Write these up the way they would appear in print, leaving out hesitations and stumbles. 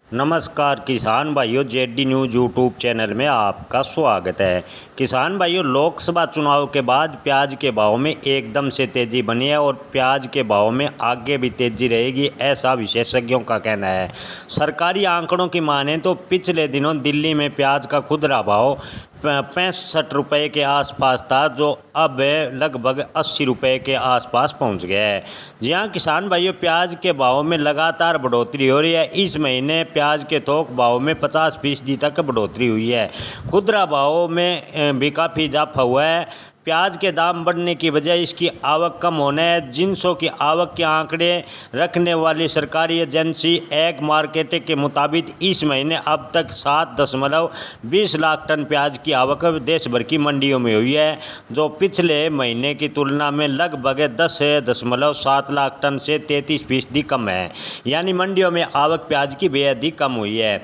नमस्कार किसान भाइयों, जेडी न्यूज़ यूट्यूब चैनल में आपका स्वागत है। किसान भाइयों, लोकसभा चुनाव के बाद प्याज के भाव में एकदम से तेज़ी बनी है और प्याज के भाव में आगे भी तेज़ी रहेगी, ऐसा विशेषज्ञों का कहना है। सरकारी आंकड़ों की माने तो पिछले दिनों दिल्ली में प्याज का खुदरा भाव 65 रुपये के आसपास था, जो अब लगभग 80 रुपये के आसपास पहुंच गया है। जी हाँ किसान भाइयों, प्याज के भाव में लगातार बढ़ोतरी हो रही है। इस महीने प्याज के थोक भाव में 50% तक बढ़ोतरी हुई है। खुदरा भाव में भी काफ़ी इजाफा हुआ है। प्याज के दाम बढ़ने की वजह इसकी आवक कम होने है। जिनसों की आवक के आंकड़े रखने वाली सरकारी एजेंसी एग मार्केटिंग के मुताबिक इस महीने अब तक 7.20 लाख टन प्याज की आवक देश भर की मंडियों में हुई है, जो पिछले महीने की तुलना में लगभग 10.7 लाख टन से 33% कम है। यानी मंडियों में आवक प्याज की बेहद ही कम हुई है।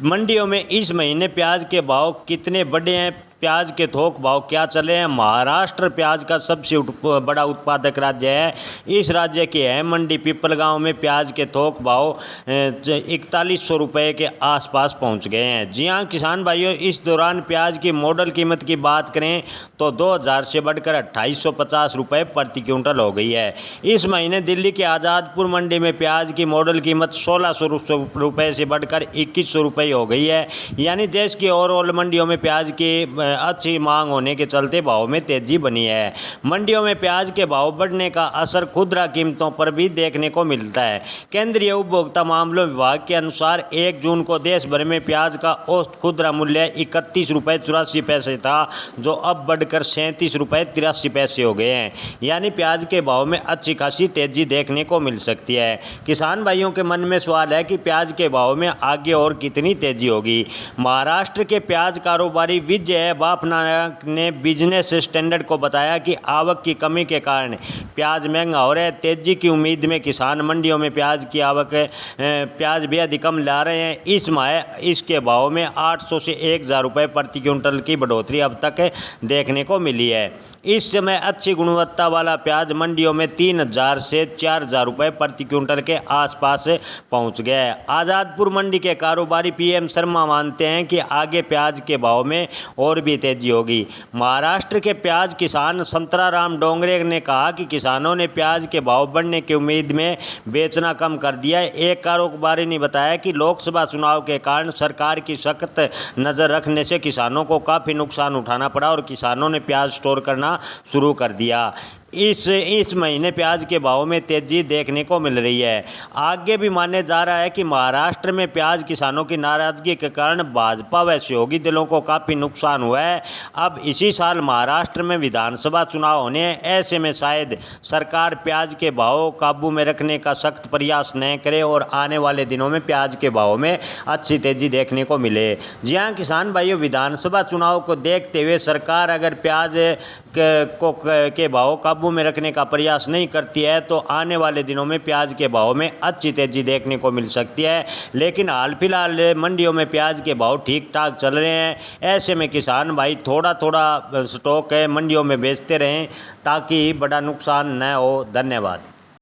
मंडियों में इस महीने प्याज के भाव कितने बढ़े हैं, प्याज के थोक भाव क्या चले हैं। महाराष्ट्र प्याज का सबसे बड़ा उत्पादक राज्य है। इस राज्य की अहम मंडी पिपलगांव में प्याज के थोक भाव 4100 रुपये के आसपास पहुंच गए हैं। जी हां किसान भाइयों, इस दौरान प्याज की मॉडल कीमत की बात करें तो 2000 से बढ़कर 2850 रुपये प्रति क्विंटल हो गई है। इस महीने दिल्ली के आज़ादपुर मंडी में प्याज की मॉडल कीमत 1600 रुपये से बढ़कर 2100 रुपये हो गई है। यानी देश की ओवरऑल मंडियों में प्याज की अच्छी मांग होने के चलते भाव में तेजी बनी है। मंडियों में प्याज के भाव बढ़ने का असर खुदरा कीमतों पर भी देखने को मिलता है। केंद्रीय उपभोक्ता मामलों विभाग के अनुसार 1 जून को देश भर में प्याज का औसत खुदरा मूल्य 31 रुपये 84 पैसे था, जो अब बढ़कर 37 रुपये 83 पैसे हो गए हैं। यानी प्याज के भाव में अच्छी खासी तेजी देखने को मिल सकती है। किसान भाइयों के मन में सवाल है कि प्याज के भाव में आगे और कितनी तेजी होगी। महाराष्ट्र के प्याज कारोबारी विजय बापनायक ने बिजनेस स्टैंडर्ड को बताया कि आवक की कमी के कारण प्याज महंगा हो रहा है। तेजी की उम्मीद में किसान मंडियों में प्याज की आवक प्याज बेहद कम ला रहे हैं। इस माह इसके भाव में 800 से 1000 रुपये प्रति क्विंटल की बढ़ोतरी अब तक देखने को मिली है। इस समय अच्छी गुणवत्ता वाला प्याज मंडियों में 3000 से 4000 रुपये प्रति क्विंटल के आसपास पहुंच गया है। आज़ादपुर मंडी के कारोबारी PM शर्मा मानते हैं कि आगे प्याज के भाव में और भी तेजी होगी। महाराष्ट्र के प्याज किसान संतराराम डोंगरे ने कहा कि किसानों ने प्याज के भाव बढ़ने की उम्मीद में बेचना कम कर दिया है। एक कारोबारी ने बताया कि लोकसभा चुनाव के कारण सरकार की सख्त नज़र रखने से किसानों को काफ़ी नुकसान उठाना पड़ा और किसानों ने प्याज स्टोर करना शुरू कर दिया। इस महीने प्याज के भाव में तेजी देखने को मिल रही है। आगे भी माने जा रहा है कि महाराष्ट्र में प्याज किसानों की नाराजगी के कारण भाजपा व सहयोगी दलों को काफ़ी नुकसान हुआ है। अब इसी साल महाराष्ट्र में विधानसभा चुनाव होने हैं। ऐसे में शायद सरकार प्याज के भाव काबू में रखने का सख्त प्रयास न करे और आने वाले दिनों में प्याज के भाव में अच्छी तेजी देखने को मिले। जी हाँ किसान भाइयों, विधानसभा चुनाव को देखते हुए सरकार अगर प्याज के भाव काबू में रखने का प्रयास नहीं करती है तो आने वाले दिनों में प्याज के भाव में अच्छी तेजी देखने को मिल सकती है। लेकिन हाल फिलहाल मंडियों में प्याज के भाव ठीक ठाक चल रहे हैं। ऐसे में किसान भाई थोड़ा थोड़ा स्टॉक है मंडियों में बेचते रहें ताकि बड़ा नुकसान न हो। धन्यवाद।